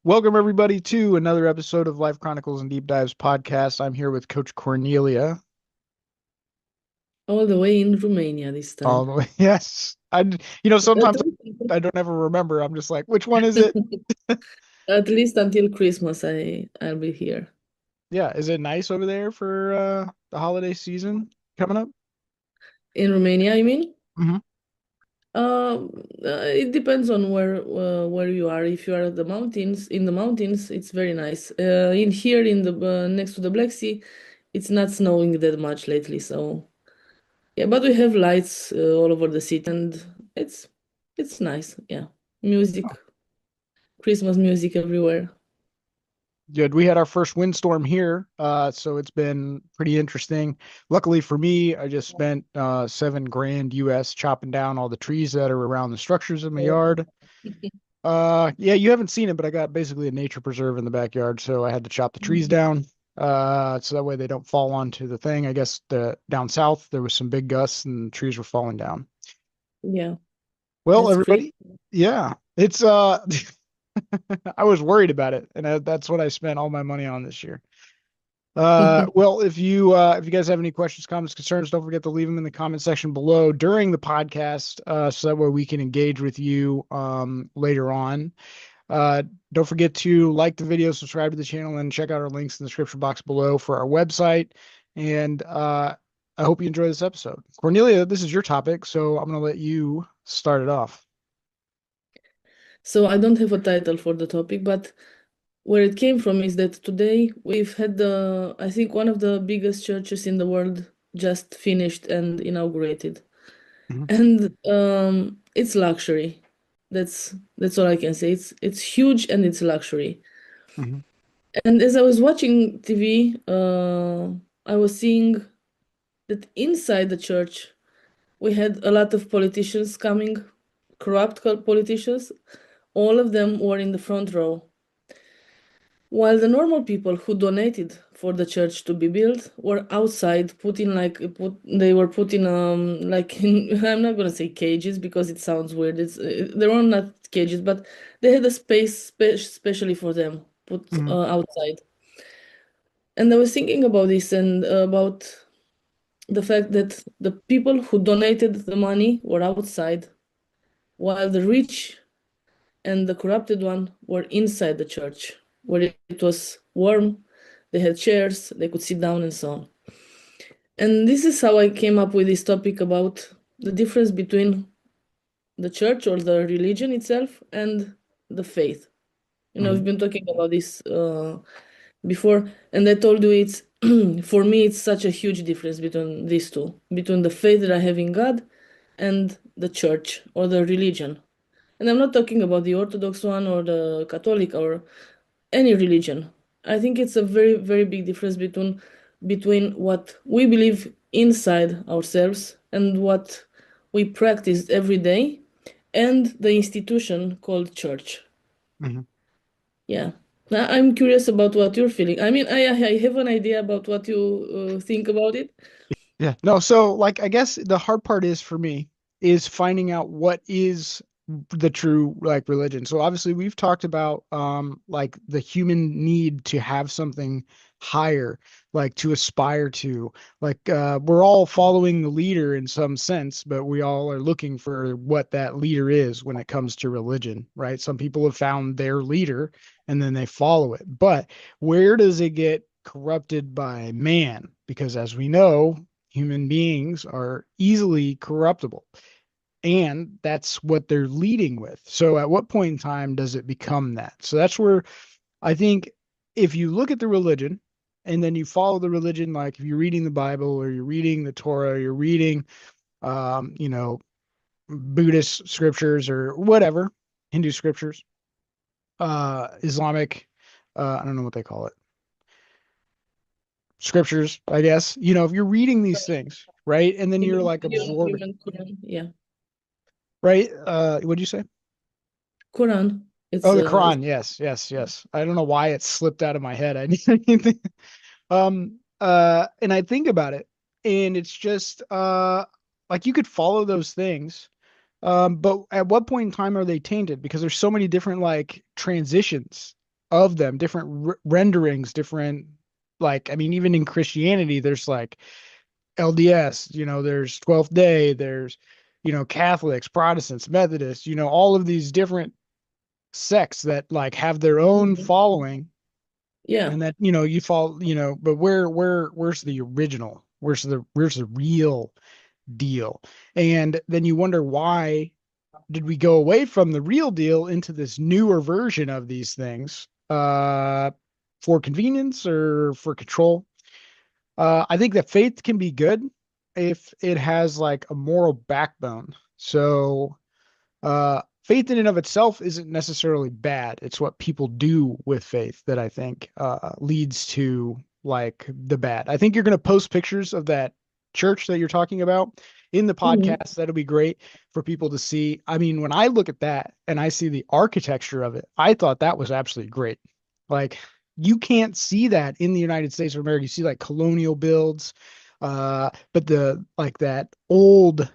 Welcome, everybody, to another episode of Life Chronicles and Deep Dives podcast. I'm here with Coach Cornelia. All the way in Romania this All time. the way. Yes. At Sometimes least, I don't ever remember. I'm just like, which one is it? at least until Christmas, I'll be here. Yeah. Is it nice over there for the holiday season coming up? In Romania, I mean? Hmm. It depends on where you are. If you are at the mountains, in the mountains, it's very nice. In here, in the next to the Black Sea, it's not snowing that much lately. So yeah, but we have lights all over the city, and it's it's nice. Yeah, music, Christmas music everywhere. Good. We had our first windstorm here, so it's been pretty interesting. Luckily for me, I just spent 7 grand US chopping down all the trees that are around the structures in my yard. Yeah, you haven't seen it, but I got basically a nature preserve in the backyard, so I had to chop the trees down. So that way they don't fall onto the thing. I guess down south there was some big gusts and trees were falling down. Yeah, Well, that's great. everybody, yeah, it's I was worried about it, and that's what I spent all my money on this year. Well, if you guys have any questions, comments, concerns, don't forget to leave them in the comment section below during the podcast, so that way we can engage with you later on. Uh, don't forget to like the video, subscribe to the channel, and check out our links in the description box below for our website. And I hope you enjoy this episode. Cornelia, this is your topic, so I'm going to let you start it off. So I don't have a title for the topic, but where it came from is that today we've had I think one of the biggest churches in the world just finished and inaugurated. Hmm. And it's luxury. That's all I can say. It's huge and it's luxury. Hmm. And as I was watching TV, I was seeing that inside the church we had a lot of politicians coming, corrupt politicians. All of them were in the front row. While the normal people who donated for the church to be built were outside, they were put in like in, I'm not gonna say cages because it sounds weird. They were not cages, but they had a space specially for them put Hmm. outside. And I was thinking about this and about the fact that the people who donated the money were outside, while the rich and the corrupted one were inside the church, where it was warm, they had chairs, they could sit down and so on. And this is how I came up with this topic about the difference between the church or the religion itself and the faith. We've Hmm. been talking about this before, and I told you it's for me it's such a huge difference between these two, between the faith that I have in God and the church or the religion. And I'm not talking about the Orthodox one or the Catholic or any religion. I think it's a very, very big difference between what we believe inside ourselves and what we practice every day and the institution called church. Hmm. Yeah. Now, I'm curious about what you're feeling. I mean, I have an idea about what you think about it. Yeah. No, so like I guess the hard part is for me is finding out what is the true like religion. So obviously we've talked about like the human need to have something higher, like to aspire to. Like we're all following the leader in some sense, but we all are looking for what that leader is when it comes to religion, right? Some people have found their leader and then they follow it. But where does it get corrupted by man? Because as we know, human beings are easily corruptible. And that's what they're leading with. So at what point in time does it become that? So that's where I think if you look at the religion and then you follow the religion, like if you're reading the Bible or you're reading the Torah, or you're reading, um, you know, Buddhist scriptures or whatever, Hindu scriptures, Islamic, I don't know what they call it, scriptures, I guess. If you're reading these things, right? And then you're Even like absorbing, even Quran, yeah, right? What'd you say? Quran. Oh, the Quran. Yes, yes, yes. I don't know why it slipped out of my head. I didn't think, and I think about it, and it's just like you could follow those things. But at what point in time are they tainted? Because there's so many different like transitions. of them, different renderings, different, like, I mean, even in Christianity, there's like LDS, there's 12th day, there's, Catholics, Protestants, Methodists, all of these different sects that like have their own Mhm. following, Yeah. and that, you fall, but where's the original? Where's the real deal? And then you wonder, why did we go away from the real deal into this newer version of these things, for convenience or for control? I think that faith can be good if it has like a moral backbone. So, faith in and of itself isn't necessarily bad. It's what people do with faith that I think leads to like the bad. I think you're going to post pictures of that church that you're talking about in the Hmm. podcast. That'll be great for people to see. I mean, when I look at that and I see the architecture of it, I thought that was absolutely great. Like, you can't see that in the United States of America. You see like colonial builds, but the like that old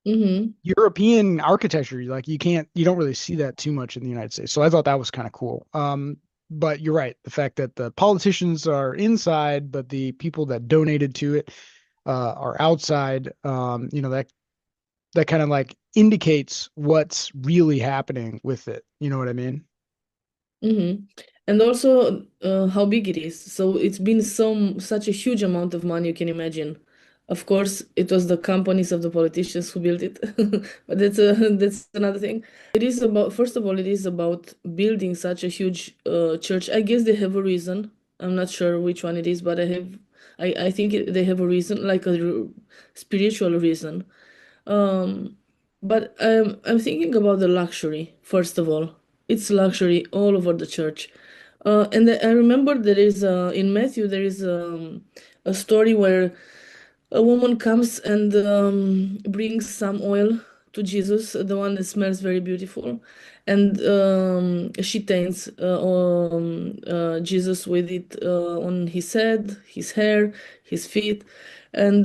Hmm. European architecture, like you don't really see that too much in the United States. So I thought that was kind of cool. But you're right, the fact that the politicians are inside, but the people that donated to it are outside. That kind of like indicates what's really happening with it. You know what I mean? Hmm. And also how big it is. So it's been such a huge amount of money you can imagine. Of course, it was the companies of the politicians who built it, but that's another thing. It is about, first of all, it is about building such a huge church. I guess they have a reason. I'm not sure which one it is, but I think they have a reason, like a spiritual reason. Um, but I'm thinking about the luxury, first of all. It's luxury all over the church. And I remember there is in Matthew there is a story where a woman comes and brings some oil to Jesus, the one that smells very beautiful, and she taints Jesus with it on his head, his hair, his feet, and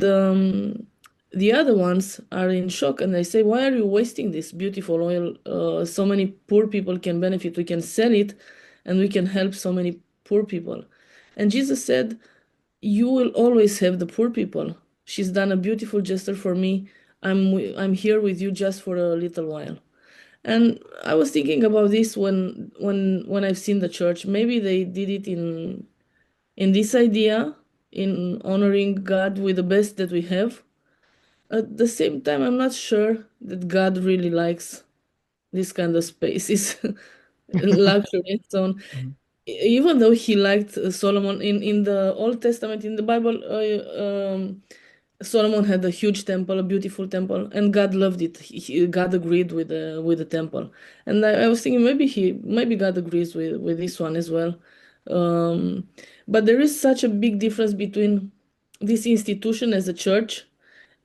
the other ones are in shock and they say, "Why are you wasting this beautiful oil? So many poor people can benefit. We can sell it, and we can help so many poor people." And Jesus said, "You will always have the poor people. She's done a beautiful gesture for me. I'm here with you just for a little while." And I was thinking about this when I've seen the church. Maybe they did it in this idea, in honoring God with the best that we have. At the same time, I'm not sure that God really likes this kind of spaces, luxury and so on. Mhm. Even though he liked Solomon in the Old Testament, in the Bible, Solomon had a huge temple, a beautiful temple, and God loved it. God agreed with the temple, and I was thinking maybe God agrees with this one as well. Um, but there is such a big difference between this institution as a church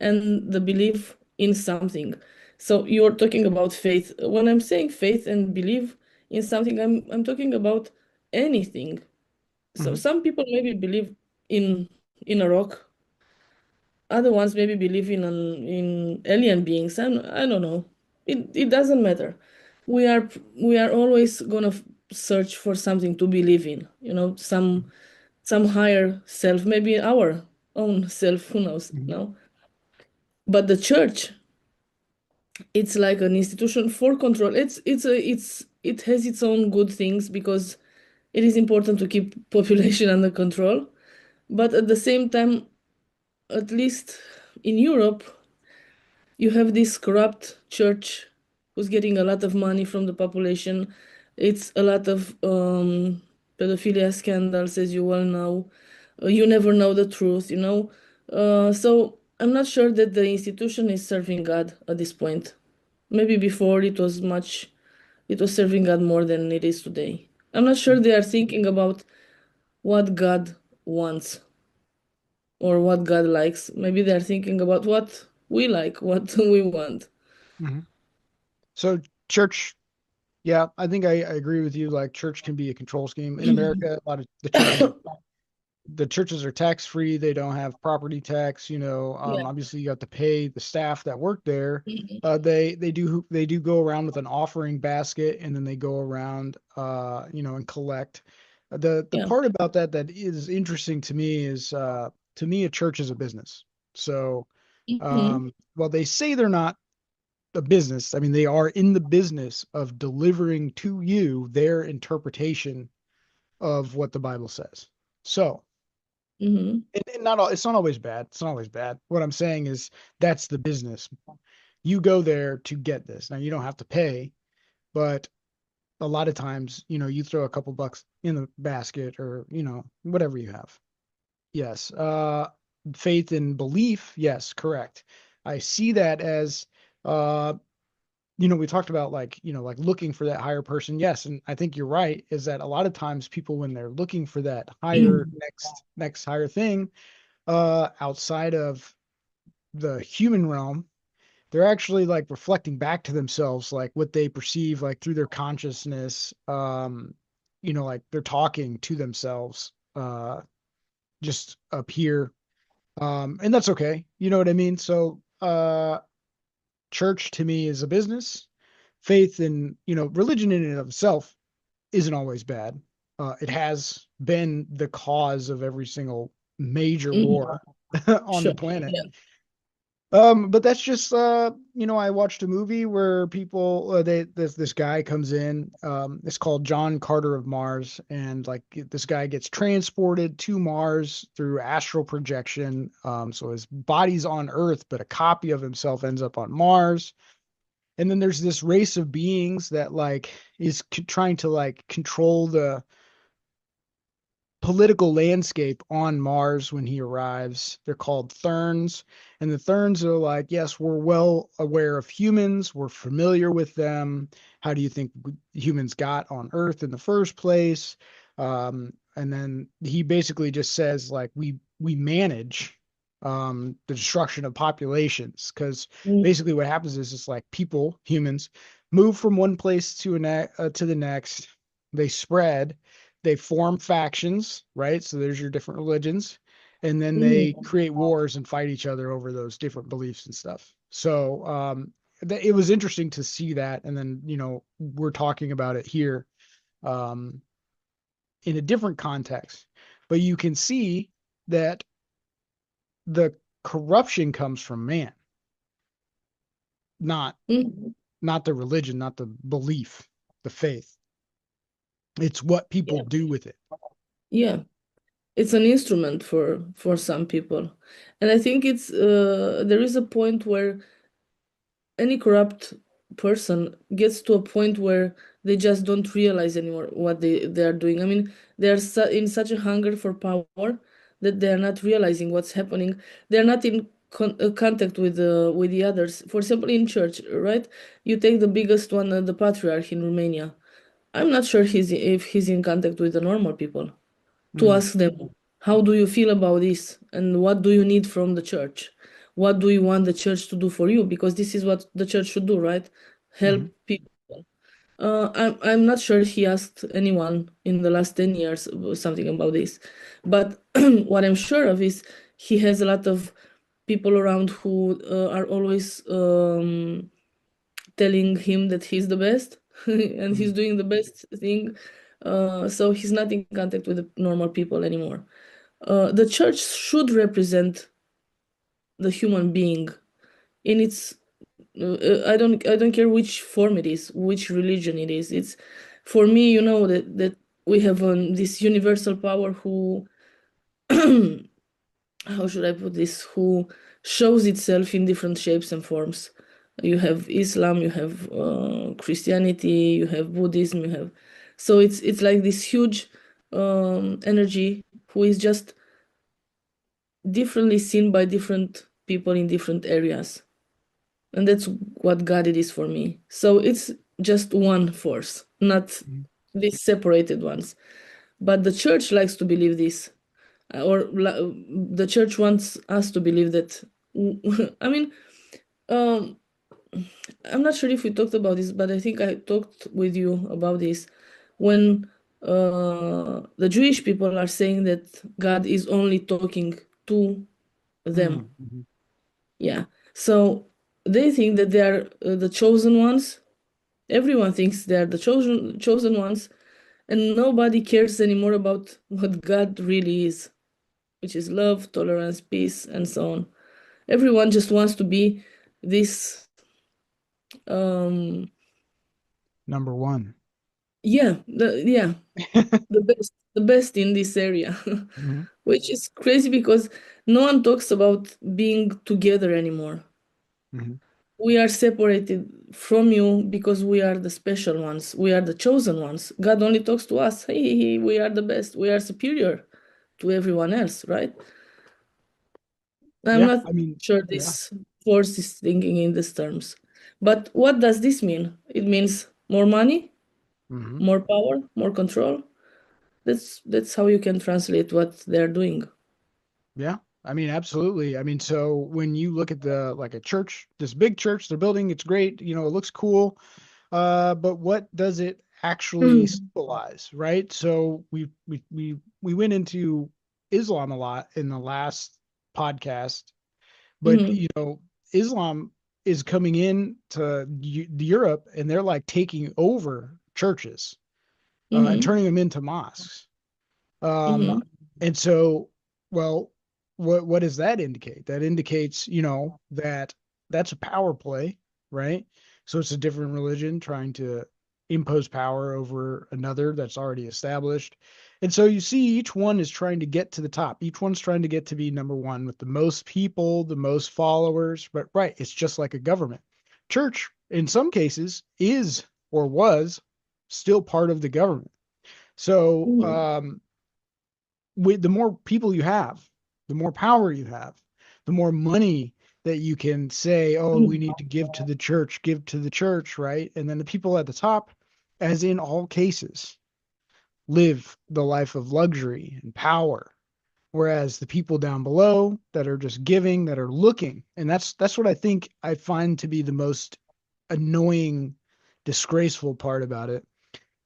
and the belief in something. So you're talking about faith. When I'm saying faith and believe in something, I'm talking about anything. So Mhm. some people maybe believe in in a rock, other ones maybe believe in alien beings. I don't know. It doesn't matter. We are always gonna search for something to believe in. Some higher self, maybe our own self. Who knows? Mhm. No. But the church, it's like an institution for control. It has its own good things because it is important to keep population under control. But at the same time, at least in Europe, you have this corrupt church who's getting a lot of money from the population. It's a lot of pedophilia scandals, as you well know. You never know the truth. So I'm not sure that the institution is serving God at this point. Maybe before it was serving God more than it is today. I'm not sure they are thinking about what God wants or what God likes. Maybe they're thinking about what we like, what we want. Mhm. So church, yeah, I think I agree with you. Like, church can be a control scheme in America. A lot of the churches. the churches are tax free. They don't have property tax. Yeah. Obviously you have to pay the staff that work there. Mhm. They do go around with an offering basket, and then they go around, and collect. The Yeah. part about that is interesting to me is, to me, a church is a business. So, Mhm. while they say they're not a business, I mean, they are in the business of delivering to you their interpretation of what the Bible says. So, Mhm. and not all, it's not always bad. It's not always bad. What I'm saying is that's the business. You go there to get this. Now you don't have to pay, but a lot of times, you throw a couple bucks in the basket, or, whatever you have. Yes. Faith and belief. Yes, correct. I see that as, uh, we talked about, like, like looking for that higher person. Yes. And I think you're right, is that a lot of times people, when they're looking for that higher, next higher thing, outside of the human realm, they're actually like reflecting back to themselves, like what they perceive, like through their consciousness. Like they're talking to themselves, just up here. And that's okay. You know what I mean? So, church to me is a business. Faith and, religion in and of itself isn't always bad. It has been the cause of every single major Mhm. war on Sure. the planet. Yeah. But that's just, I watched a movie where people, this guy comes in. It's called John Carter of Mars, and like this guy gets transported to Mars through astral projection. So his body's on Earth, but a copy of himself ends up on Mars. And then there's this race of beings that like is trying to like control the political landscape on Mars when he arrives. They're called Therns. And the Therns are like, yes, we're well aware of humans. We're familiar with them. How do you think humans got on Earth in the first place? And then he basically just says, like, we manage the destruction of populations, because Mhm. basically what happens is it's like people, humans, move from one place to the next. They spread, they form factions, right? So there's your different religions, and then they Mhm. create wars and fight each other over those different beliefs and stuff. So, it was interesting to see that, and then, we're talking about it here, um, in a different context, but you can see that the corruption comes from man, not Mhm. not the religion, not the belief, the faith. It's what people Yeah. do with it. Yeah. It's an instrument for some people. And I think it's there is a point where any corrupt person gets to a point where they just don't realize anymore what they are doing. I mean, they're in such a hunger for power that they're not realizing what's happening. They're not in contact with the others. For example, in church, right? You take the biggest one, the patriarch in Romania. I'm not sure if he's in contact with the normal people to Mm, ask them, how do you feel about this? And what do you need from the church? What do you want the church to do for you? Because this is what the church should do, right? Help mhm, people. I'm not sure he asked anyone in the last 10 years something about this. But what I'm sure of is he has a lot of people around who are always telling him that he's the best and he's mm, doing the best thing. So he's not in contact with the normal people anymore. The church should represent the human being in its. I don't care which form it is, which religion it is. It's for me, that we have this universal power who, how should I put this, who shows itself in different shapes and forms. You have Islam, you have Christianity, you have Buddhism, you have, so it's like this huge energy who is just differently seen by different people in different areas. And that's what God it is for me. So it's just one force, not mm, these separated ones. But the church likes to believe this, the church wants us to believe that. I mean, um, I'm not sure if we talked about this, but I think I talked with you about this when the Jewish people are saying that God is only talking to them. Mm-hmm. Yeah. So they think that they are the chosen ones. Everyone thinks they are the chosen ones, and nobody cares anymore about what God really is, which is love, tolerance, peace, and so on. Everyone just wants to be this um Number one. yeah, the best in this area. Mm-hmm. Which is crazy because no one talks about being together anymore. Mm-hmm. We are separated from you because we are the special ones. We are the chosen ones. God only talks to us. Hey, we are the best. We are superior to everyone else, right? I'm Yeah, not I mean, sure yeah. this force is thinking in these terms. But what does this mean? It means more money, Mm-hmm. more power, more control. That's how you can translate what they're doing. Yeah, I mean, absolutely. I mean, so when you look at the like a church, this big church they're building, it's great, it looks cool. But what does it actually symbolize, right? So we went into Islam a lot in the last podcast, but Hmm. Islam is coming in to Europe and they're like taking over churches and Hmm. turning them into mosques. Um, Hmm. and so, well, what does that indicate? That indicates, that that's a power play, right? So it's a different religion trying to impose power over another that's already established. And so you see each one is trying to get to the top. Each one's trying to get to be number one with the most people, the most followers. But right, it's just like a government. Church, in some cases, is or was still part of the government. So Hmm. with the more people you have, the more power you have, the more money that you can say, oh, we need to give to the church, right? And then the people at the top, as in all cases, live the life of luxury and power. Whereas the people down below that are just giving, that are looking, and that's what I think I find to be the most annoying, disgraceful part about it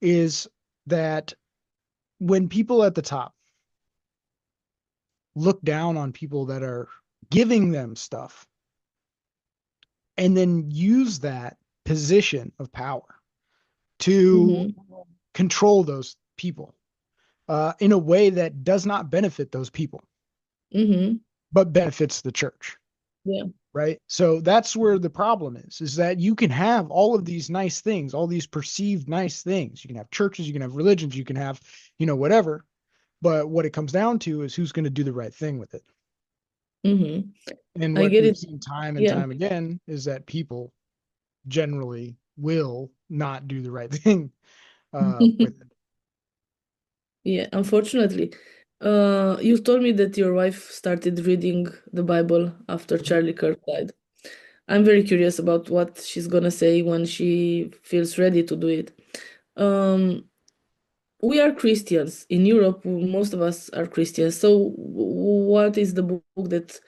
is that when people at the top look down on people that are giving them stuff and then use that position of power to Hmm. control those people in a way that does not benefit those people, Hmm. but benefits the church. Yeah. Right. So that's where the problem is that you can have all of these nice things, all these perceived nice things. You can have churches, you can have religions, you can have, whatever. But what it comes down to is who's going to do the right thing with it. Hmm. And I what get we've it. seen time and Yeah. time again is that people generally will not do the right thing with it. Yeah, unfortunately. You told me that your wife started reading the Bible after Mhm. Charlie Kirk died. I'm very curious about what she's gonna say when she feels ready to do it. Um, we are Christians in Europe. Most of us are Christians. So, what is the book that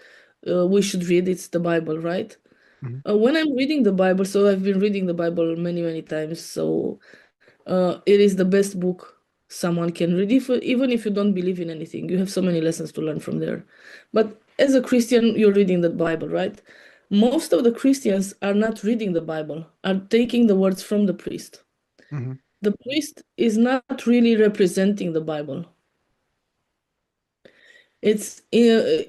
we should read? It's the Bible, right? Mhm. When I'm reading the Bible, so I've been reading the Bible many, many times. So, it is the best book someone can read, even if you don't believe in anything. You have so many lessons to learn from there. But as a Christian, you're reading the Bible, right? Most of the Christians are not reading the Bible, are taking the words from the priest. Mhm. The priest is not really representing the Bible. There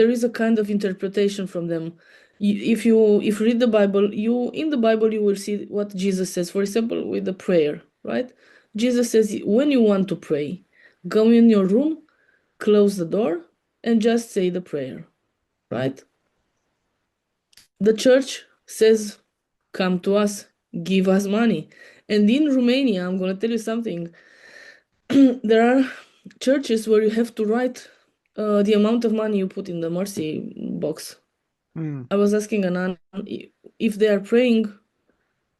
is a kind of interpretation from them. If you read the Bible, you will see what Jesus says. For example, with the prayer, right? Jesus says when you want to pray, go in your room, close the door, and just say the prayer, Mhm. right? The church says, come to us, give us money. And in Romania, I'm going to tell you something. There are churches where you have to write the amount of money you put in the mercy box. Mhm. I was asking a nun if they are praying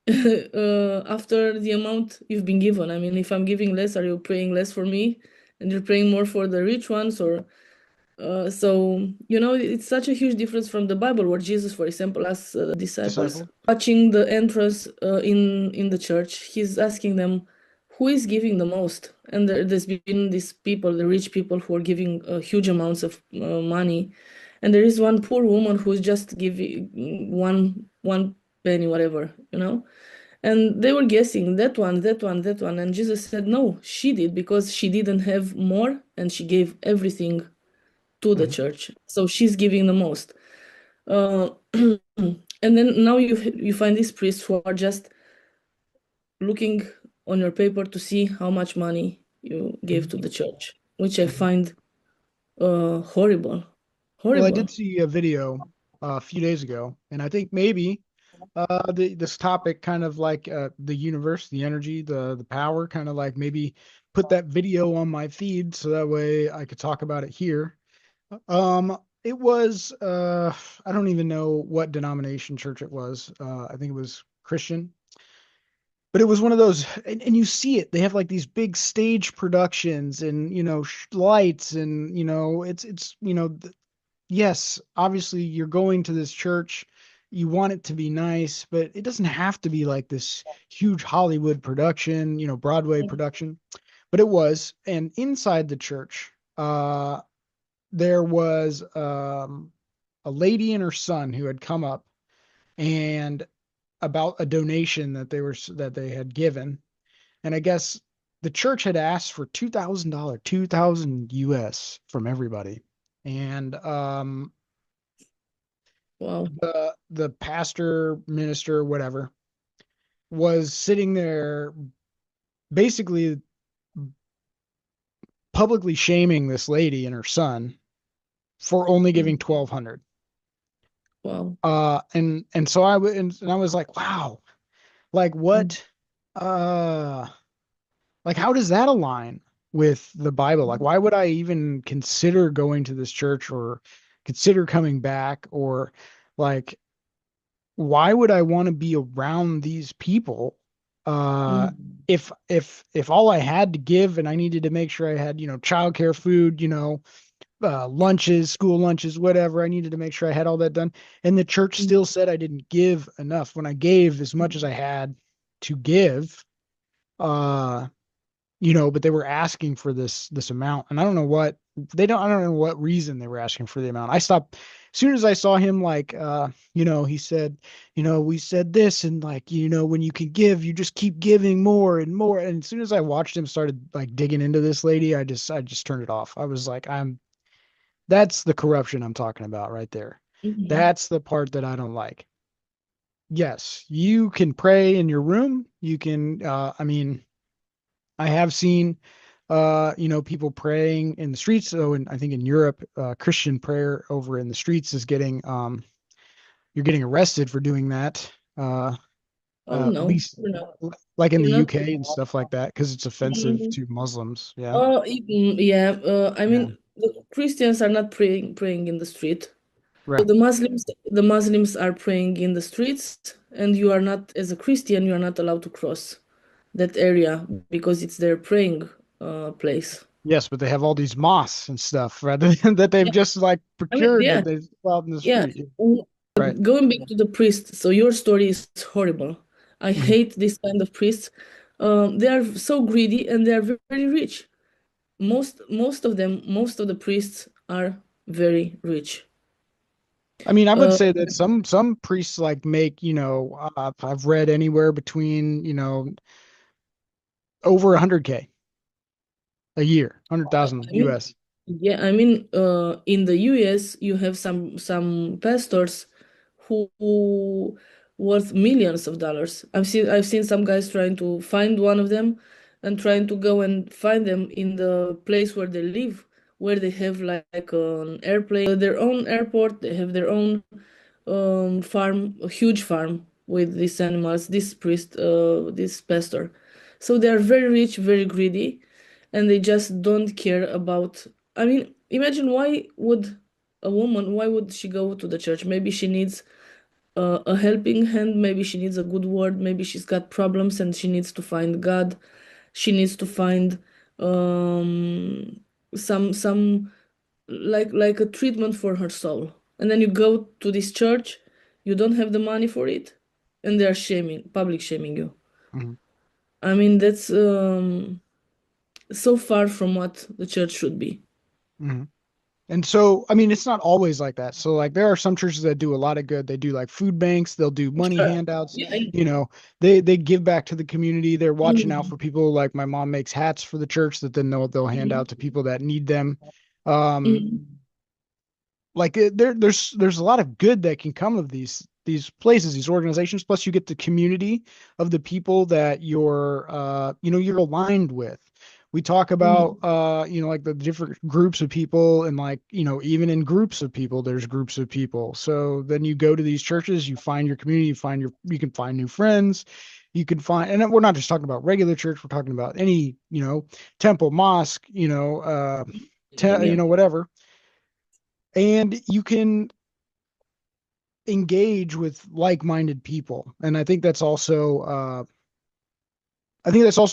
after the amount you've been given. I mean, if I'm giving less, are you praying less for me? And you're praying more for the rich ones? Or it's such a huge difference from the Bible, where Jesus, for example, asks the disciples Disciple. watching the entrance in the church. He's asking them, who is giving the most? And there's been these people, the rich people, who are giving huge amounts of money, and there is one poor woman who's just giving one penny, whatever, you know. And they were guessing that one, that one, that one, and Jesus said, no, she did, because she didn't have more, and she gave everything to the Mhm. church, so she's giving the most. Uh, and then now you find these priests who are just looking on your paper to see how much money you gave to Mhm. the church, which I Mhm. find horrible. Well, I Horrible. did see a video a few days ago, and I think maybe this topic kind of like the universe, the energy, the power, kind of like maybe put that video on my feed so that way I could talk about it here. It was I don't even know what denomination church it was. I think it was Christian, but it was one of those, and you see it. They have like these big stage productions and lights, and it's yes, obviously you're going to this church. You want it to be nice, but it doesn't have to be like this huge Hollywood production, Broadway production. But it was, and inside the church, there was a lady and her son who had come up and about a donation that they had given, and I guess the church had asked for $2,000, 2,000 US from everybody, and Wow. the pastor, minister, whatever, was sitting there basically publicly shaming this lady and her son for only giving 1,200. Wow. And so I was like, wow, like what, uh, like how does that align with the Bible? Like, why would I even consider going to this church or consider coming back or like why would I want to be around these people uh Mhm. if all I had to give and I needed to make sure I had, childcare, food, lunches, school lunches, whatever. I needed to make sure I had all that done. And the church still said I didn't give enough when I gave as much as I had to give. Uh but they were asking for this amount, and I don't know what reason they were asking for the amount. I stopped as soon as I saw him, like he said, we said this, and like, when you can give, you just keep giving more and more. And as soon as I watched him started like digging into this lady, I just turned it off. I was like, that's the corruption I'm talking about right there. Mhm. That's the part that I don't like. Yes, you can pray in your room. You can I mean, I have seen, people praying in the streets. So, I think in Europe, Christian prayer over in the streets is you're getting arrested for doing that. Oh At no, least no, like in the you're not. UK and stuff like that, because it's offensive Mhm. to Muslims. Yeah. Oh, yeah. I Yeah. mean, the Christians are not praying in the street. So Right. the Muslims are praying in the streets, and you are not, as a Christian, you are not allowed to cross that area because it's their praying place. Yes, but they have all these mosques and stuff rather than that they've Yeah, just like I mean, procured yeah, that they out in the yeah. street. Right. Going back to the priest, so your story is horrible. I Mhm. hate this kind of priests. They are so greedy and they are very rich. Most of the priests are very rich. I mean, I would Uh, say that some priests like make, I've read anywhere between, over 100K a year, 100,000 I mean, US. yeah, I mean, in the US, you have some pastors who worth millions of dollars. I've seen some guys trying to find one of them and trying to go and find them in the place where they live, where they have like an airplane, their own airport, they have their own farm, a huge farm with these animals, this priest, this pastor. So they are very rich, very greedy, and they just don't care about. I mean, imagine why would she go to the church? Maybe she needs a helping hand, maybe she needs a good word, maybe she's got problems and she needs to find God. She needs to find um, some like a treatment for her soul. And then you go to this church, you don't have the money for it, and they are public shaming you. Mhm. I mean, that's so far from what the church should be. Mhm. And so, I mean, it's not always like that. So, like, there are some churches that do a lot of good. They do like food banks, they'll do money Sure. handouts, Yeah. you know, they give back to the community. They're watching out Mhm. for people. Like my mom makes hats for the church that then they'll hand Mhm. out to people that need them. Um, Mhm. like there's a lot of good that can come of these places, these organizations. Plus, you get the community of the people that you're aligned with. We talk about Mhm. like the different groups of people, and like even in groups of people, there's groups of people. So then you go to these churches, you find your community, you can find new friends. You can find, and we're not just talking about regular church, we're talking about any, temple, mosque, Yeah. whatever, and you can engage with like-minded people. And I think that's also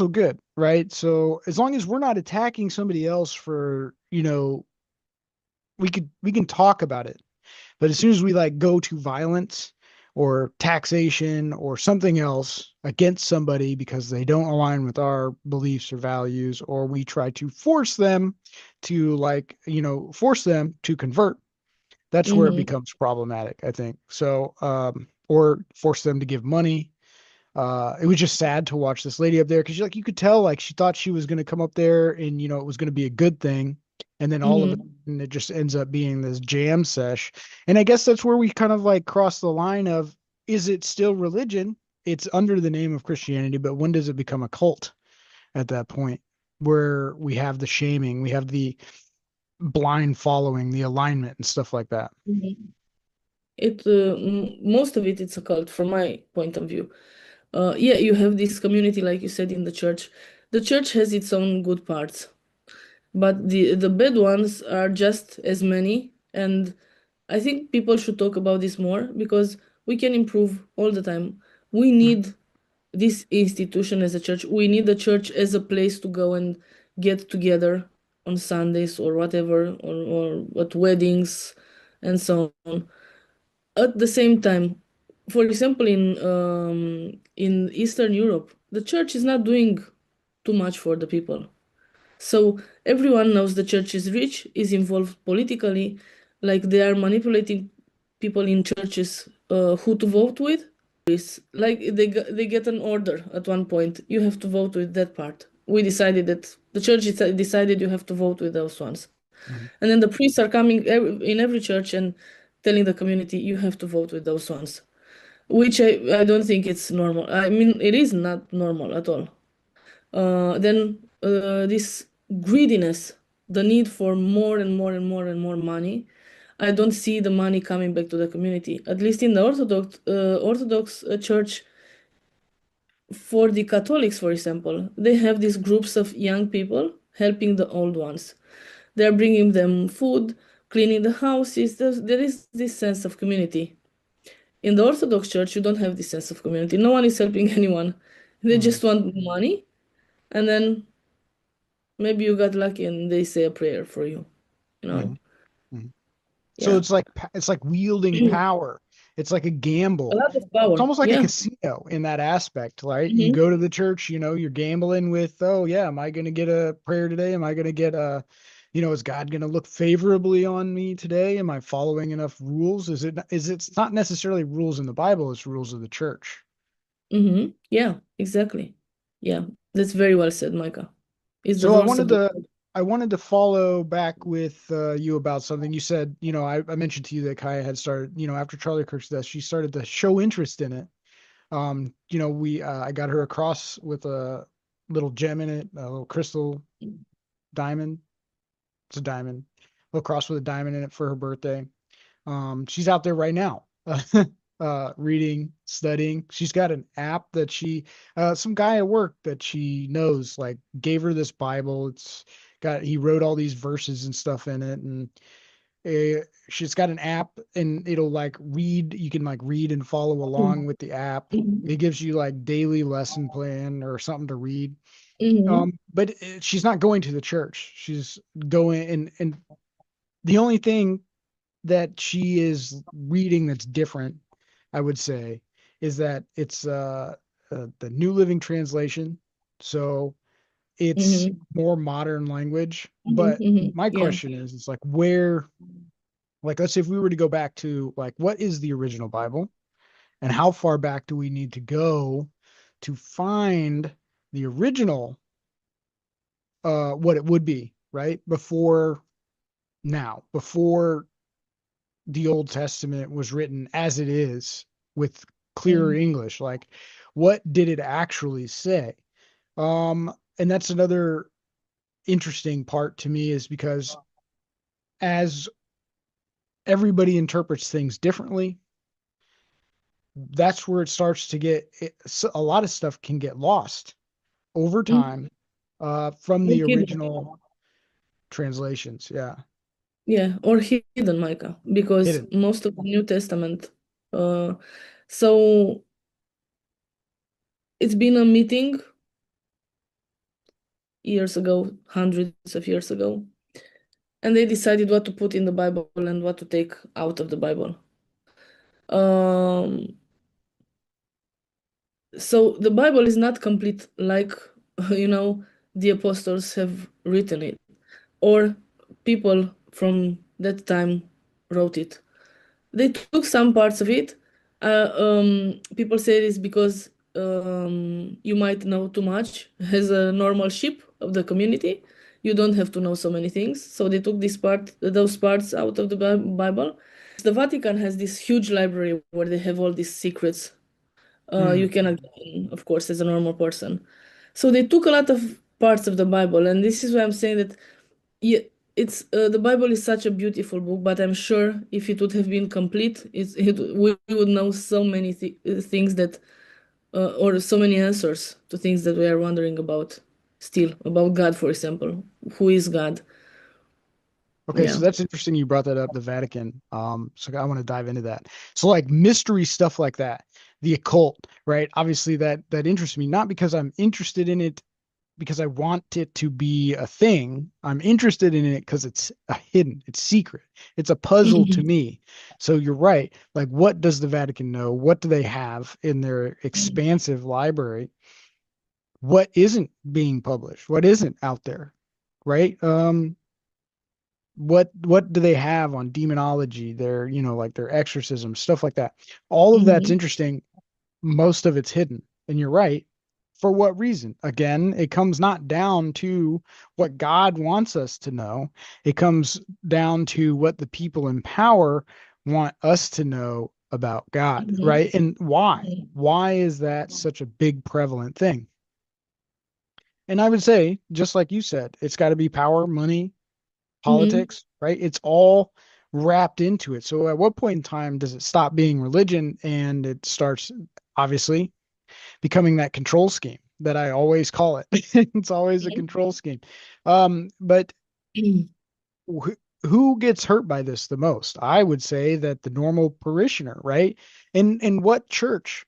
good, right? So as long as we're not attacking somebody else for, we can talk about it. But as soon as we like go to violence or taxation or something else against somebody because they don't align with our beliefs or values, or we try to force them to convert, that's where it Mhm. becomes problematic, I think. So, or force them to give money. It was just sad to watch this lady up there because you could tell like she thought she was going to come up there and it was going to be a good thing, and then all of it, Mhm. and it just ends up being this jam sesh. And I guess that's where we kind of like cross the line of, is it still religion? It's under the name of Christianity, but when does it become a cult at that point? Where we have the shaming, we have the blind following, the alignment and stuff like that. Mhm. Most of it, it's a cult from my point of view. Yeah, you have this community, like you said, in the church. The church has its own good parts, but the bad ones are just as many. And I think people should talk about this more because we can improve all the time. We Mhm. need this institution as a church. We need the church as a place to go and get together on Sundays or whatever, or at weddings and so on. At the same time, for example, in Eastern Europe, the church is not doing too much for the people. So everyone knows the church is rich, is involved politically, like they are manipulating people in churches who to vote with. Is like they get an order at one point. You have to vote with that part. We decided that the church decided you have to vote with those ones. Mhm. And then the priests are coming in every church and telling the community you have to vote with those ones, which I don't think it's normal. I mean, it is not normal at all. Then this greediness, the need for more and more and more and more money. I don't see the money coming back to the community. At least in the Orthodox Church, for the Catholics, for example, they have these groups of young people helping the old ones. They're bringing them food, cleaning the houses. There is this sense of community. In the Orthodox Church, you don't have this sense of community. No one is helping anyone. They Mhm. just want money, and then maybe you got lucky and they say a prayer for you. You know? Mhm. Mhm. So Yeah. it's like wielding power. It's like a A gamble. lot of It's power. almost like a Yeah. casino in that aspect, right? You Hmm. go to the church, you're gambling with, oh yeah, am I going to get a prayer today? Am I going to get is God going to look favorably on me today? Am I following enough rules? It's not necessarily rules in the Bible, it's rules of the church. Hmm. Yeah, exactly. Yeah. That's very well said, Micah. It's the So I rules wanted of the to I wanted to follow back with you about something you said. I mentioned to you that Kaya had started, after Charlie Kirk's death, she started to show interest in it. We I got her a cross with a little gem in it, a little crystal diamond. It's a diamond, a little cross with a diamond in it for her birthday. She's out there right now, reading, studying. She's got an app that some guy at work that she knows, like, gave her this Bible. He wrote all these verses and stuff in it, and she's got an app, and it'll like read. You can like read and follow along with the app. It gives you like daily lesson plan or something to read. Hmm. But she's not going to the church. She's going, and the only thing that she is reading that's different, I would say, is that it's the New Living Translation. So it's Mm-hmm. more modern language. Mm-hmm. But Mm-hmm. my Yeah. question is, it's like where, like, let's say if we were to go back to like, what is the original Bible and how far back do we need to go to find the original, what it would be, right? Before now, before the Old Testament was written as it is with clearer Mm-hmm. English, like what did it actually say? And that's another interesting part to me is because as everybody interprets things differently, that's where it starts to get a lot of stuff can get lost over Mm-hmm. time from Or the hidden. original translations. Yeah. Yeah, or hidden, Micah, because Hidden. most of the New Testament. Uh, so it's been a meeting years ago, hundreds of years ago, and they decided what to put in the Bible and what to take out of the Bible. Um, so the Bible is not complete like, the apostles have written it, or people from that time wrote it. They took some parts of it. People say this because you might know too much as a normal sheep of the community. You don't have to know so many things. So they took those parts out of the Bible. The Vatican has this huge library where they have all these secrets. You Mm. cannot get in, of course, as a normal person. So they took a lot of parts of the Bible, and this is why I'm saying that, yeah, it's the Bible is such a beautiful book, but I'm sure if it would have been complete, we would know so many things that, or so many answers to things that we are wondering about still, about God, for example. Who is God? Okay, so Yeah. that's interesting you brought that up, the Vatican. So I want to dive into that. So like mystery stuff like that, the occult, right? Obviously that interests me, not because I'm interested in it because I want it to be a thing. I'm interested in it because it's a hidden, it's secret. It's a puzzle to Mhm. me. So you're right. Like what does the Vatican know? What do they have in their expansive library? What isn't being published? What isn't out there? Right? What do they have on demonology, their, like their exorcism, stuff like that. All of that's Mhm. interesting. Most of it's hidden. And you're right. For what reason? Again, it comes not down to what God wants us to know. It comes down to what the people in power want us to know about God, Mhm. right? And why? Mhm. Why is that such a big prevalent thing? And I would say, just like you said, it's got to be power, money, Mhm. politics, right? It's all wrapped into it. So at what point in time does it stop being religion and it starts obviously becoming that control scheme that I always call it? It's always a control scheme. But Mhm. wh who gets hurt by this the most? I would say that the normal parishioner, right? And what church?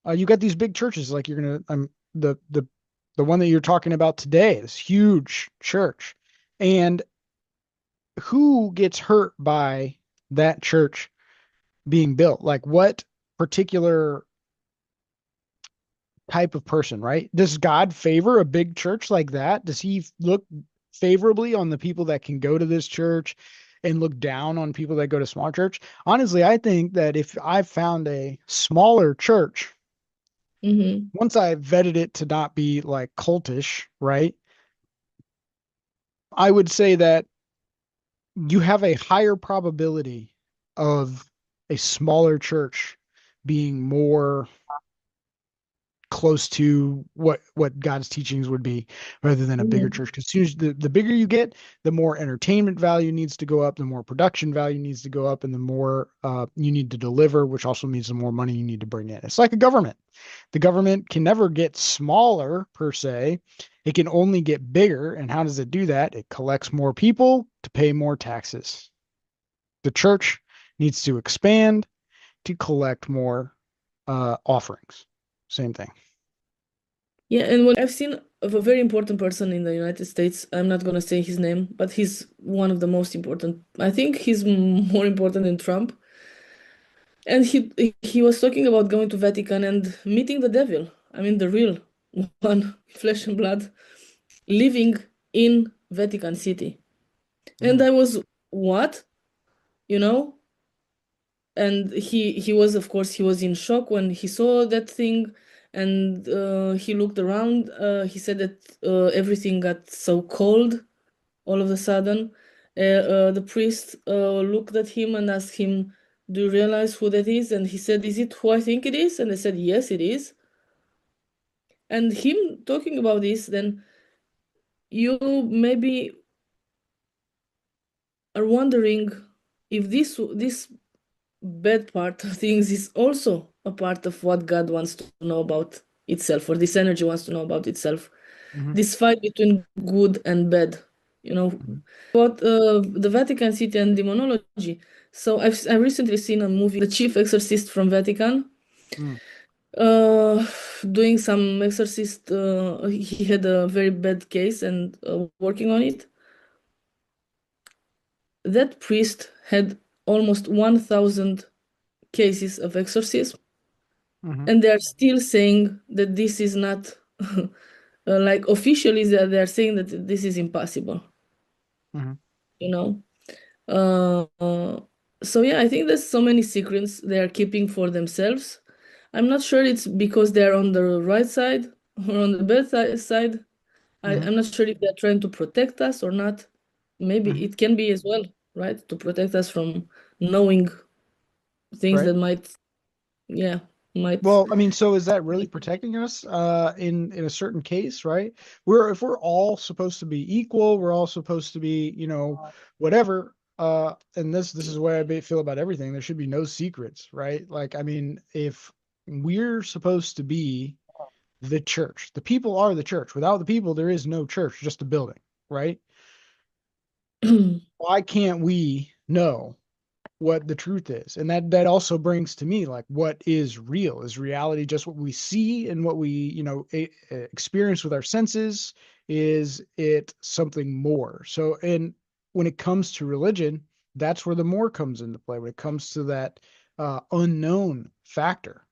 You got these big churches like you're gonna the one that you're talking about today, this huge church. And who gets hurt by that church being built? Like what particular type of person, right? Does God favor a big church like that? Does he look favorably on the people that can go to this church and look down on people that go to small church? Honestly, I think that if I found a smaller church, Mhm. once I vetted it to not be like cultish, right? I would say that you have a higher probability of a smaller church being more close to what God's teachings would be rather than a bigger Mhm. church. Because soon as the bigger you get, the more entertainment value needs to go up, the more production value needs to go up, and the more you need to deliver, which also means the more money you need to bring in. It's like a government. The government can never get smaller per se. It can only get bigger. And how does it do that? It collects more people to pay more taxes. The church needs to expand to collect more offerings. Same thing. Yeah, and what I've seen of a very important person in the United States, I'm not gonna say his name, but he's one of the most important. I think he's more important than Trump. And he was talking about going to Vatican and meeting the devil. I mean, the real one flesh and blood, living in Vatican City. And Mm, I was, what? You know? And he was, of course, he was in shock when he saw that thing, and he looked around. He said that everything got so cold all of a sudden. The priest looked at him and asked him, "Do you realize who that is?" And he said, "Is it who I think it is?" And they said, "Yes, it is." And him talking about this, then you maybe are wondering if this bad part of things is also a part of what God wants to know about itself, or this energy wants to know about itself. mhm, This fight between good and bad, you know, mhm, about the Vatican City and demonology. So I recently seen a movie, the chief exorcist from Vatican, mm, uh, doing some exorcist. He had a very bad case and working on it. That priest had almost 1,000 cases of exorcism, mhm, and they are still saying that this is not like officially they are saying that this is impossible, mhm, you know. Uh, uh, so yeah, I think there's so many secrets they are keeping for themselves. I'm not sure it's because they're on the right side or on the side. mhm, I'm not sure if they're trying to protect us or not. Maybe mhm. it can be as well, right? To protect us from knowing things Right. that yeah, might. Well, I mean, so is that really protecting us in a certain case, right? We're if we're all supposed to be equal, we're all supposed to be, whatever. And this is the way feel about everything. There should be no secrets, right? Like, I mean, if we're supposed to be the church, the people are the church. Without the people, there is no church, just a building, right? Why can't we know what the truth is? And that also brings to me like what is real? Is reality just what we see and what we, experience with our senses? Is it something more? So, and when it comes to religion, that's where the more comes into play when it comes to that unknown factor.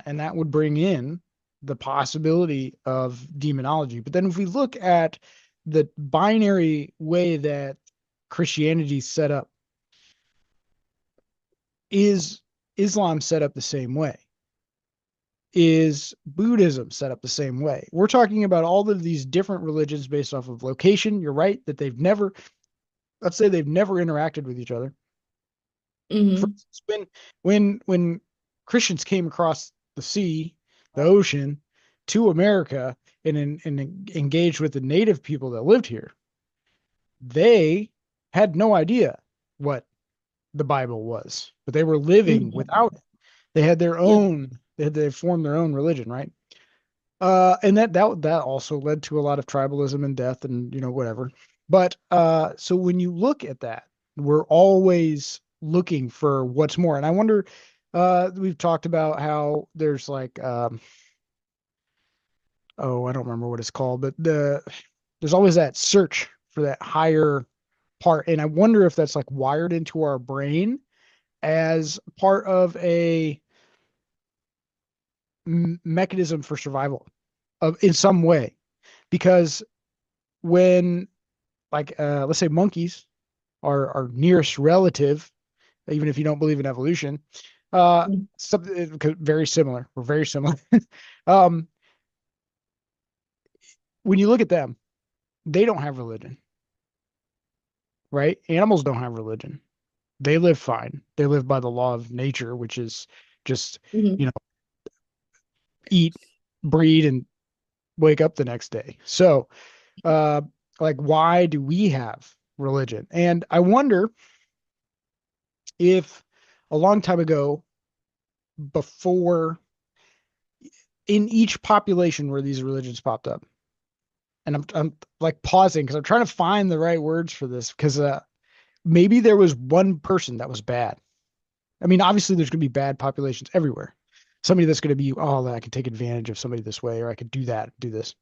And that would bring in the possibility of demonology. But then if we look at the binary way that Christianity is set up, is Islam set up the same way? Is Buddhism set up the same way? We're talking about all of these different religions based off of location. You're right that let's say they've never interacted with each other. For Hmm. instance, when Christians came across the sea, the ocean, to America and engaged with the native people that lived here, they had no idea what the Bible was, but they were living Hmm. without it. They had their Yeah. own, they formed their own religion, right? And that also led to a lot of tribalism and death and whatever. But so when you look at that, we're always looking for what's more. And I wonder, we've talked about how there's like oh, I don't remember what it's called, but there's always that search for that higher part. And I wonder if that's like wired into our brain as part of a mechanism for survival of in some way. Because when like let's say monkeys are our nearest relative, even if you don't believe in evolution, something very similar. We're very similar. um, when you look at them, they don't have religion, right? Animals don't have religion. They live fine. They live by the law of nature, which is just, you Hmm. know, eat, breed, and wake up the next day. So, uh, like, why do we have religion? And I wonder if a long time ago, before in each population where these religions popped up, and I'm like pausing because I'm trying to find the right words for this because maybe there was one person that was bad. I mean, obviously there's going to be bad populations everywhere. Somebody that's going to be, oh, I could take advantage of somebody this way, or I could do that, do this.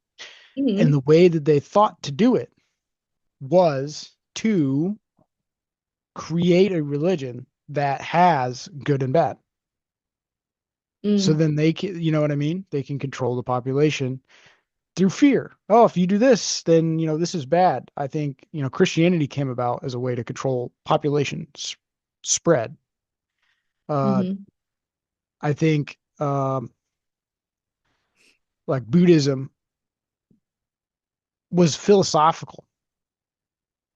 And Hmm. the way that they thought to do it was to create a religion that has good and bad. So Mm. then they can, you know what I mean? They can control the population through fear. Oh, if you do this, then, this is bad. I think, Christianity came about as a way to control population spread. Uh, Mm-hmm. I think, like Buddhism was philosophical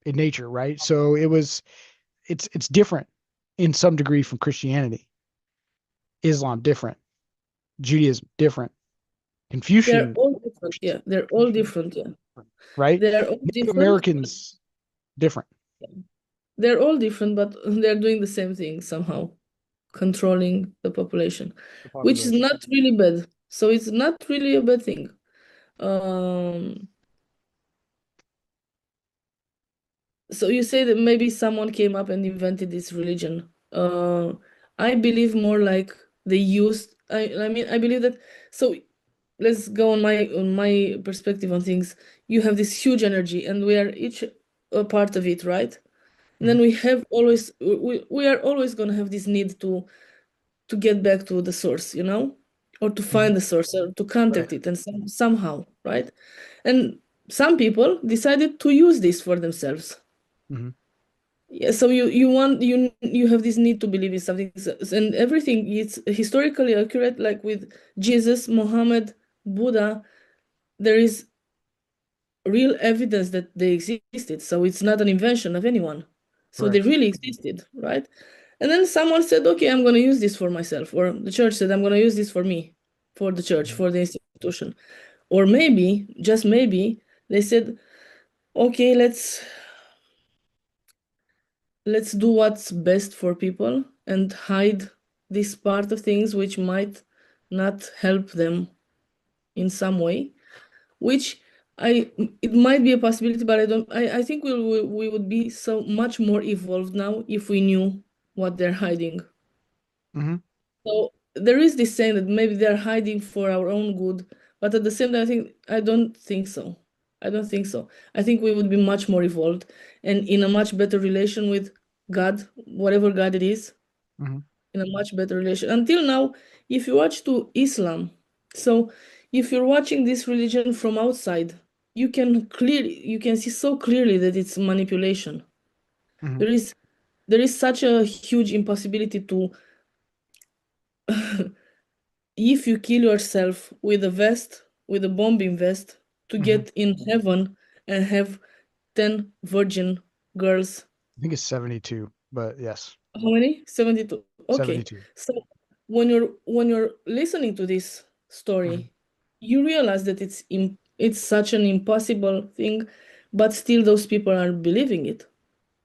in nature, right? So it's different in some degree from Christianity. Islam different, Judaism different, They're Confucian, all different. Yeah, they're all Confucian, different. Yeah, right? they're all Native different. Americans different. They're all different, but they're doing the same thing somehow, controlling the population, The which is population. not really bad. So it's not really a bad thing. Um, so you say that maybe someone came up and invented this religion. I believe more like they used. I mean, I believe that. So let's go on my perspective on things. You have this huge energy, and we are each a part of it, right? And then Mhm. we are always going to have this need to get back to the source, or to Mhm. find the source or to Right. contact it and somehow, right? And some people decided to use this for themselves. Mhm. Yeah, so you have this need to believe in something, and everything is historically accurate, like with Jesus, Muhammad, Buddha. There is real evidence that they existed. So it's not an invention of anyone. So they Correct. really existed, right? And then someone said, okay, I'm going to use this for myself. Or the church said, I'm going to use this for me, for the church, Mhm. for the institution. Or maybe, just maybe, they said, okay, let's do what's best for people and hide this part of things which might not help them in some way, which I it might be a possibility, but I think we would be so much more evolved now if we knew what they're hiding. Mhm. So there is this saying that maybe they're hiding for our own good, but at the same time, I don't think so. I don't think so. I think we would be much more evolved and in a much better relation with God, whatever God it is, Mhm. in a much better relation. Until now, if you watch to Islam, so if you're watching this religion from outside, you can see so clearly that it's manipulation. Mhm. There is there is such a huge impossibility to if you kill yourself with a vest, with a bombing vest, to Mhm. get in heaven and have 10 virgin girls. I think it's 72, but yes, How many? 72. Okay. 72. So when you're listening to this Mhm. story, you realize that it's such an impossible thing, but still those people are believing it.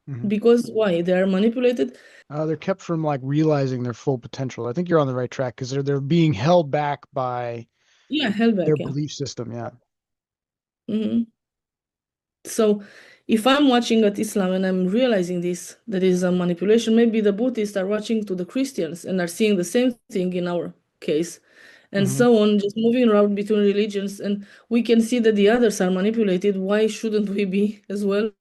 Mhm. Because why? They are manipulated. They're kept from like realizing their full potential. I think you're on the right track because they're being held back by Yeah, held their back, yeah. belief system. Yeah. Mhm. So if I'm watching at Islam and I'm realizing this, that is a manipulation, maybe the Buddhists are watching to the Christians and are seeing the same thing in our case, and Mhm. so on, just moving around between religions, and we can see that the others are manipulated. Why shouldn't we be as well,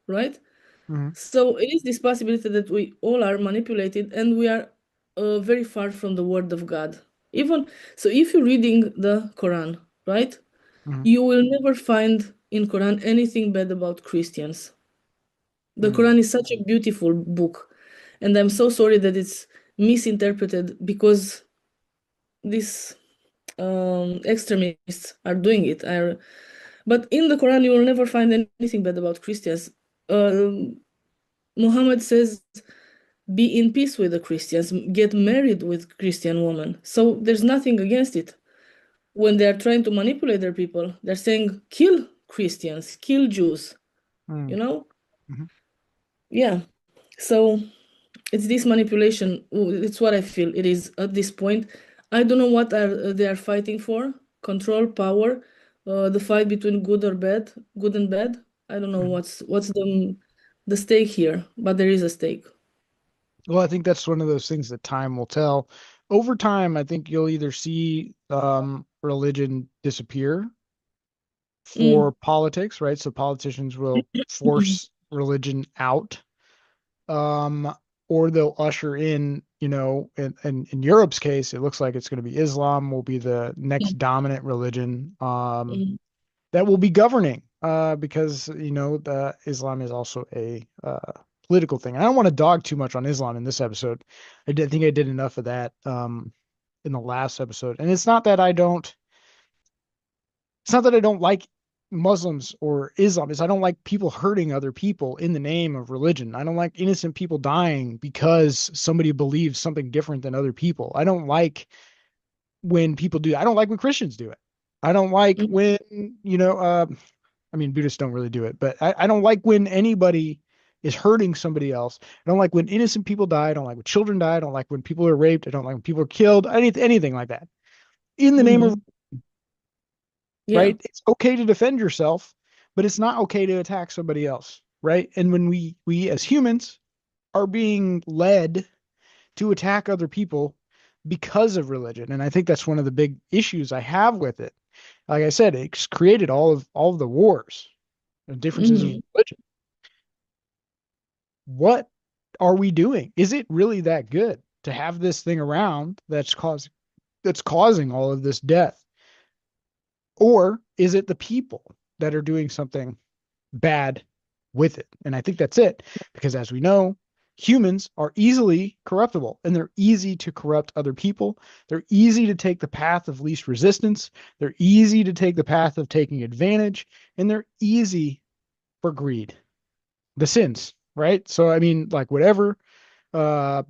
right? Mhm. So it is this possibility that we all are manipulated and we are very far from the word of God. Even so, if you're reading the Quran, right? Mhm. You will never find in Quran anything bad about Christians. The Mhm. Quran is such a beautiful book, and I'm so sorry that it's misinterpreted because these extremists are doing it. But in the Quran, you will never find anything bad about Christians. Muhammad says, "Be in peace with the Christians. Get married with Christian women." So there's nothing against it. When they are trying to manipulate their people, they're saying, "Kill Christians, kill Jews." You Mhm. know? Mhm. Yeah. So it's this manipulation. It's what I feel it is at this point. I don't know what they are fighting for. Control, power, the fight between good and bad. I don't know Mhm. what's the stake here, but there is a stake. Well, I think that's one of those things that time will tell. Over time, I think you'll either see religion disappear for Mm. politics, right? So politicians will force religion out. Um, or they'll usher in, in Europe's case, it looks like it's going to be Islam will be the next dominant religion Mhm. that will be governing, because the Islam is also a political thing. I don't want to dog too much on Islam in this episode. I think I did enough of that in the last episode, and it's not that I don't like Muslims or Islam. It's I don't like people hurting other people in the name of religion. I don't like innocent people dying because somebody believes something different than other people. I don't like when people do that. I don't like when Christians do it. I don't like Mhm. when, I mean, Buddhists don't really do it, but I don't like when anybody is hurting somebody else. I don't like when innocent people die. I don't like when children die. I don't like when people are raped. I don't like when people are killed. Anything like that. In the name of, Mhm. Yeah. right? It's okay to defend yourself, but it's not okay to attack somebody else, right? And when we as humans are being led to attack other people because of religion, and I think that's one of the big issues I have with it. Like I said, it's created all of the wars, the differences of Mhm. religion. What are we doing? Is it really that good to have this thing around that's causing all of this death? Or is it the people that are doing something bad with it? And I think that's it. Because as we know, humans are easily corruptible and they're easy to corrupt other people. They're easy to take the path of least resistance. They're easy to take the path of taking advantage, and they're easy for greed, the sins, right? So, I mean, like uh,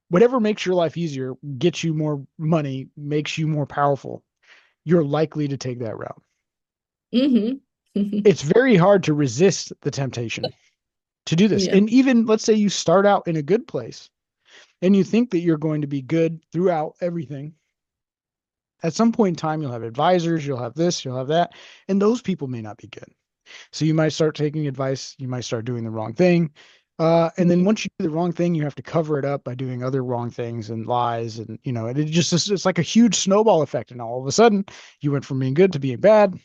whatever makes your life easier, gets you more money, makes you more powerful, you're likely to take that route. Mhm. It's very hard to resist the temptation to do this. Yeah. And even let's say you start out in a good place and you think that you're going to be good throughout everything. At some point in time, you'll have advisors, you'll have this, you'll have that, and those people may not be good. So you might start taking advice, you might start doing the wrong thing. And then Mhm. once you do the wrong thing, you have to cover it up by doing other wrong things and lies. And, and it's like a huge snowball effect. And all of a sudden, you went from being good to being bad.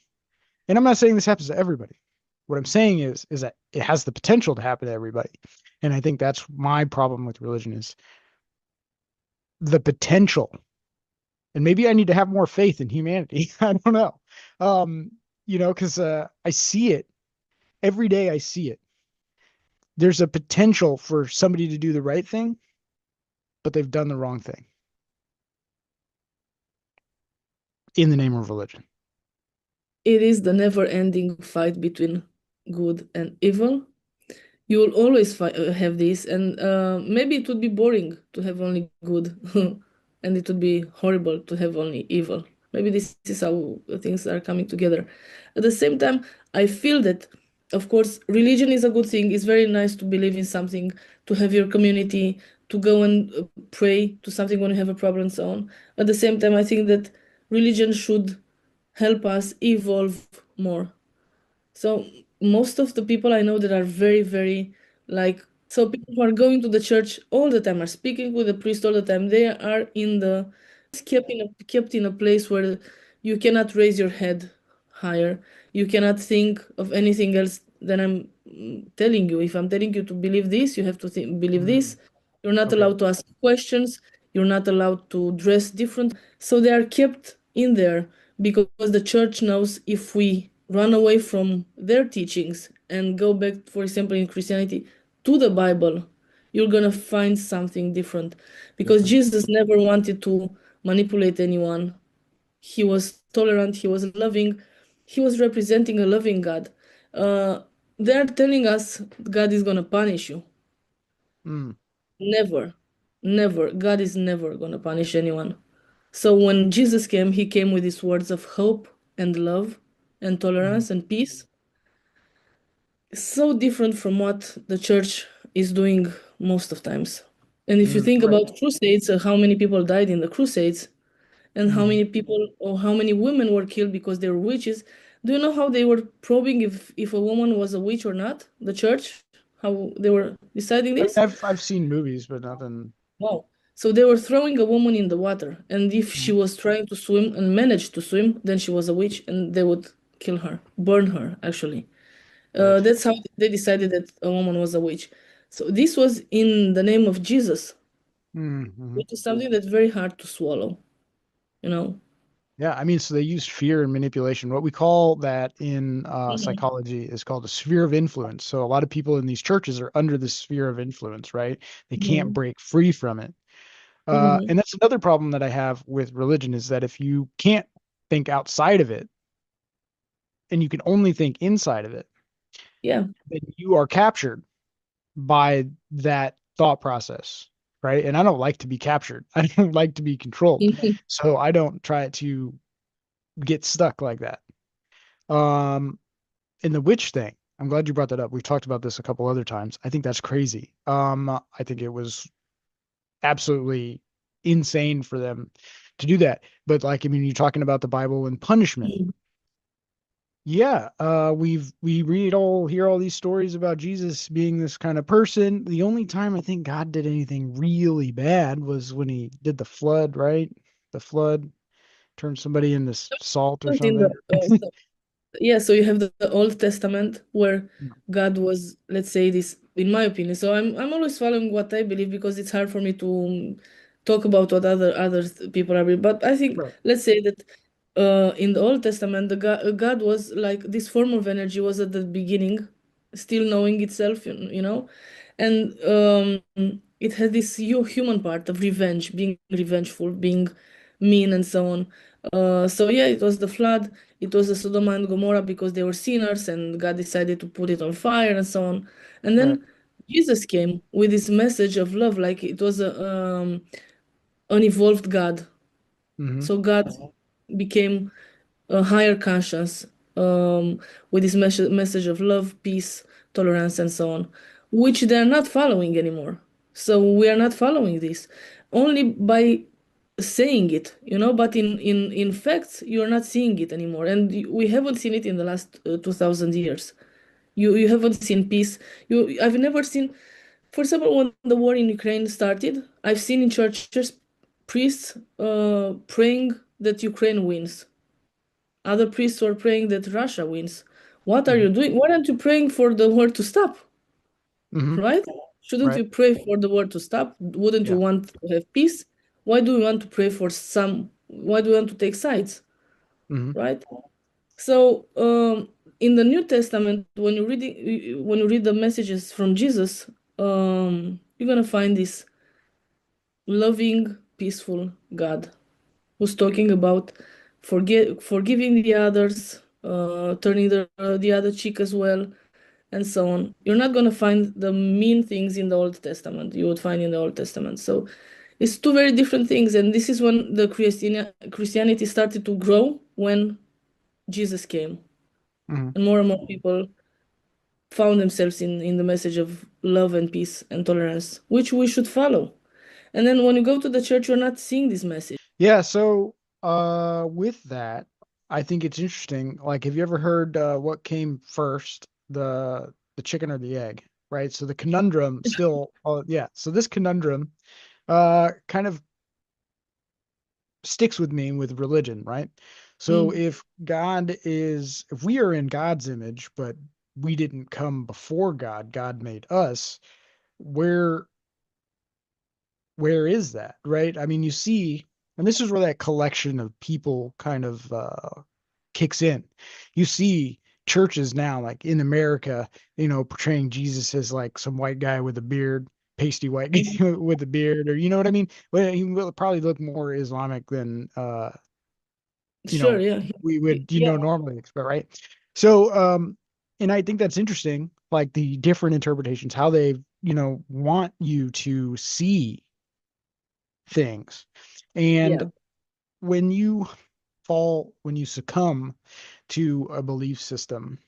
And I'm not saying this happens to everybody. What I'm saying is that it has the potential to happen to everybody. And I think that's my problem with religion is the potential. And maybe I need to have more faith in humanity. I don't know. Um, because I see it every day. I see it. There's a potential for somebody to do the right thing, but they've done the wrong thing in the name of religion. It is the never-ending fight between good and evil. You will always have this, and maybe it would be boring to have only good, and it would be horrible to have only evil. Maybe this is how things are coming together. At the same time, I feel that, of course, religion is a good thing. It's very nice to believe in something, to have your community, to go and pray to something when you have a problem, and so on. At the same time, I think that religion should help us evolve more. So most of the people I know that are very, very like, so people who are going to the church all the time, are speaking with the priest all the time, they are kept in a place where you cannot raise your head higher. You cannot think of anything else than I'm telling you. If I'm telling you to believe this, you have to believe Mm, this. You're not okay. allowed to ask questions. You're not allowed to dress different. So they are kept in there because the church knows if we run away from their teachings and go back, for example, in Christianity, to the Bible, you're gonna find something different. Because Different. Jesus never wanted to manipulate anyone. He was tolerant, he was loving, he was representing a loving God. Uh, they're telling us God is gonna punish you. Mm, Never, never. God is never gonna punish anyone. So when Jesus came, he came with his words of hope and love and mm, tolerance and peace. So different from what the church is doing most of times. And if you think right. about crusades, how many people died in the crusades, and how Mhm. many people or how many women were killed because they were witches. Do you know how they were probing if a woman was a witch or not? The church, how they were deciding I mean, this? I've seen movies, but nothing. Wow. So they were throwing a woman in the water, and if she Mm, was trying to swim and managed to swim, then she was a witch, and they would kill her, burn her, actually. right. That's how they decided that a woman was a witch. So this was in the name of Jesus, Mm-hmm. which is something that's very hard to swallow, you know. Yeah, I mean, so they used fear and manipulation. What we call that in Hmm. psychology is called a sphere of influence. So a lot of people in these churches are under the sphere of influence, right? They can't Hmm. break free from it. Hmm. And that's another problem that I have with religion is that if you can't think outside of it and you can only think inside of it, Yeah. then you are captured by that thought process, right? And I don't like to be captured. I don't like to be controlled. So I don't try to get stuck like that. Um, in the witch thing, I'm glad you brought that up. We've talked about this a couple other times. I think that's crazy. I think it was absolutely insane for them to do that. But like, I mean, you're talking about the Bible and punishment. Yeah, we read all hear all these stories about Jesus being this kind of person. The only time I think God did anything really bad was when he did the flood, right? The flood turned somebody into salt or In the, something. yeah, so you have the Old Testament where God was, let's say this, in my opinion. So I'm always following what I believe because it's hard for me to talk about what other people are. But I think Right. let's say that in the Old Testament, the God was like this form of energy was at the beginning, still knowing itself, you know, and it had this human part of revenge, being revengeful, being mean, and so on. So yeah, it was the flood. It was the Sodom and Gomorrah because they were sinners, and God decided to put it on fire and so on. And Right. then Jesus came with this message of love, like it was an evolved God. Hmm. So God became a higher conscience with this message of love, peace, tolerance, and so on, which they're not following anymore. So we are not following this only by saying it, but in facts, you're not seeing it anymore. And we haven't seen it in the last 2000 years. You haven't seen peace. I've never seen, for example, when the war in Ukraine started, I've seen in churches priests praying that Ukraine wins. Other priests were praying that Russia wins. What are Hmm. you doing? Why aren't you praying for the war to stop? Hmm. Right? Shouldn't Right. you pray for the war to stop? Wouldn't you Yeah. want to have peace? Why do you want to pray for some? Why do you want to take sides? Hmm. Right? So in the New Testament, when you read the messages from Jesus, you're gonna find this loving, peaceful God who's talking about forgiving the others, turning the other cheek as well, and so on. You're not going to find the mean things in the Old Testament you would find in the Old Testament. So it's two very different things. And this is when the Christianity started to grow when Jesus came. Hmm. And more people found themselves in the message of love and peace and tolerance, which we should follow. And then when you go to the church, you're not seeing this message. Yeah, so with that, I think it's interesting. Like, have you ever heard what came first, the chicken or the egg? Right? So the conundrum still, yeah. So this conundrum kind of sticks with me with religion, right? So Mm. if we are in God's image, but we didn't come before God, God made us, where where is that, right? I mean, you see, and this is where that collection of people kind of kicks in. You see churches now, like in America, portraying Jesus as like some white guy with a beard, pasty white guy with a beard, or you know what I mean? Well, he will probably look more Islamic than you Sure, know yeah. we would Yeah. normally expect, right? So, and I think that's interesting, like the different interpretations, how they want you to see things. Yeah. And when you when you succumb to a belief system,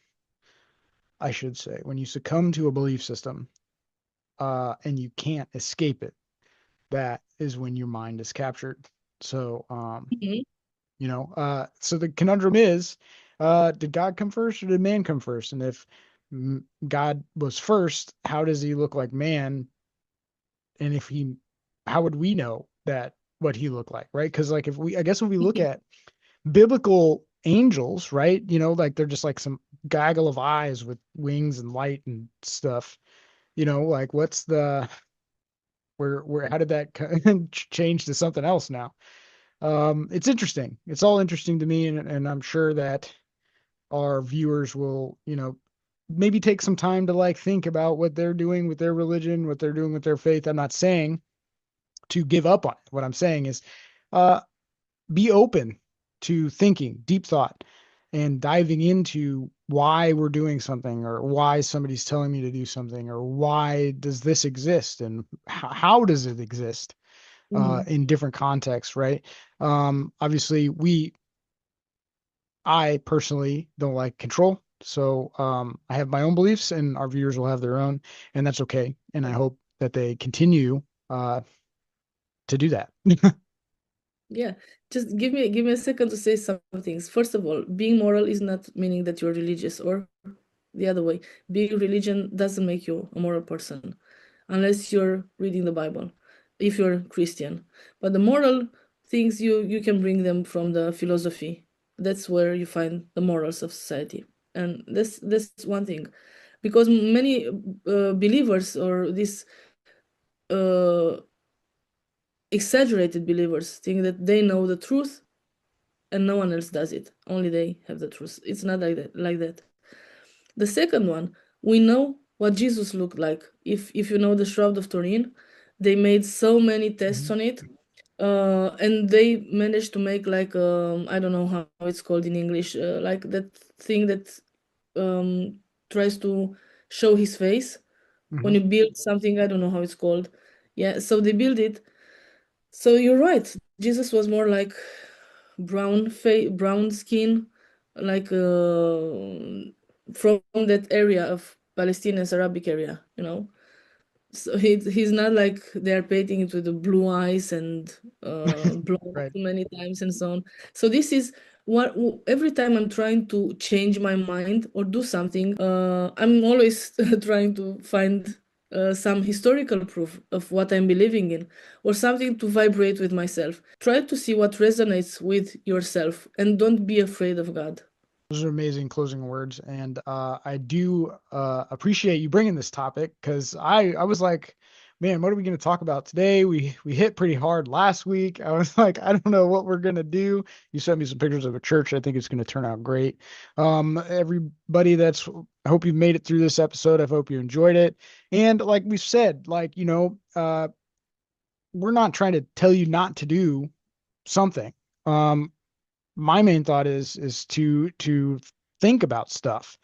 I should say, when you succumb to a belief system, and you can't escape it, that is when your mind is captured. So, Mhm. so the conundrum is, did God come first or did man come first? And if God was first, how does he look like man? And how would we know that what he looked like, right? Because like I guess if we look at biblical angels, right? Like they're just like some gaggle of eyes with wings and light and stuff. Like what's the where how did that change to something else now? It's interesting. It's all interesting to me, and I'm sure that our viewers will, maybe take some time to like think about what they're doing with their religion, what they're doing with their faith. I'm not saying to give up on it. What I'm saying is, uh, be open to thinking, deep thought, and diving into why we're doing something, or why somebody's telling me to do something, or why does this exist, and how does it exist Mhm. in different contexts, right? Obviously, I personally don't like control. So I have my own beliefs, and our viewers will have their own, and that's okay. And I hope that they continue to do that. Yeah, just give me a second to say some things. First of all, being moral is not meaning that you're religious, or the other way. Being religion doesn't make you a moral person unless you're reading the Bible, if you're Christian. But the moral things, you can bring them from the philosophy. That's where you find the morals of society. And that's one thing. Because many believers, or these uh, exaggerated believers, think that they know the truth and no one else does it. Only they have the truth. It's not like that. The second one, we know what Jesus looked like. If you know the Shroud of Turin, they made so many tests Mhm. on it, and they managed to make like I don't know how it's called in English, like that thing that um, tries to show his face when Mhm. you build something. I don't know how it's called. Yeah, so they build it. So you're right. Jesus was more like brown skin, like from that area of Palestinian Arabic area. So he's not like they're painting it with the blue eyes and blonde Right. too many times and so on. So this is what every time I'm trying to change my mind or do something, I'm always trying to find some historical proof of what I'm believing in, or something to vibrate with myself. Try to see what resonates with yourself and don't be afraid of God. Those are amazing closing words, and I do appreciate you bringing this topic because I was like, man, what are we going to talk about today? We hit pretty hard last week. I was like, I don't know what we're going to do. You sent me some pictures of a church. I think it's going to turn out great. Everybody I hope you made it through this episode. I hope you enjoyed it. And like we said, like we're not trying to tell you not to do something. Um, my main thought is to think about stuff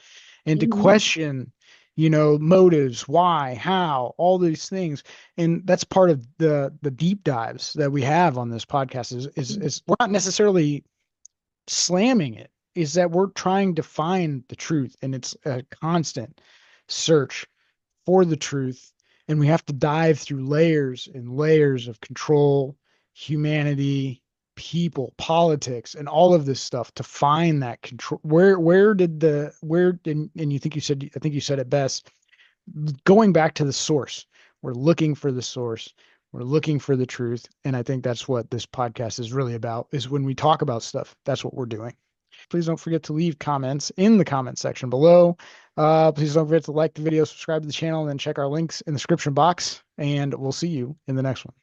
and to Mhm. question, motives, why, how, all these things. And that's part of the deep dives that we have on this podcast is we're not necessarily slamming it, is that we're trying to find the truth, and it's a constant search for the truth. And we have to dive through layers and layers of control, humanity, people, politics, and all of this stuff to find that control. And I think you said it best, going back to the source. We're looking for the source. We're looking for the truth. And I think that's what this podcast is really about, is when we talk about stuff, that's what we're doing. Please don't forget to leave comments in the comment section below. Please don't forget to like the video, subscribe to the channel, and then check our links in the description box. And we'll see you in the next one.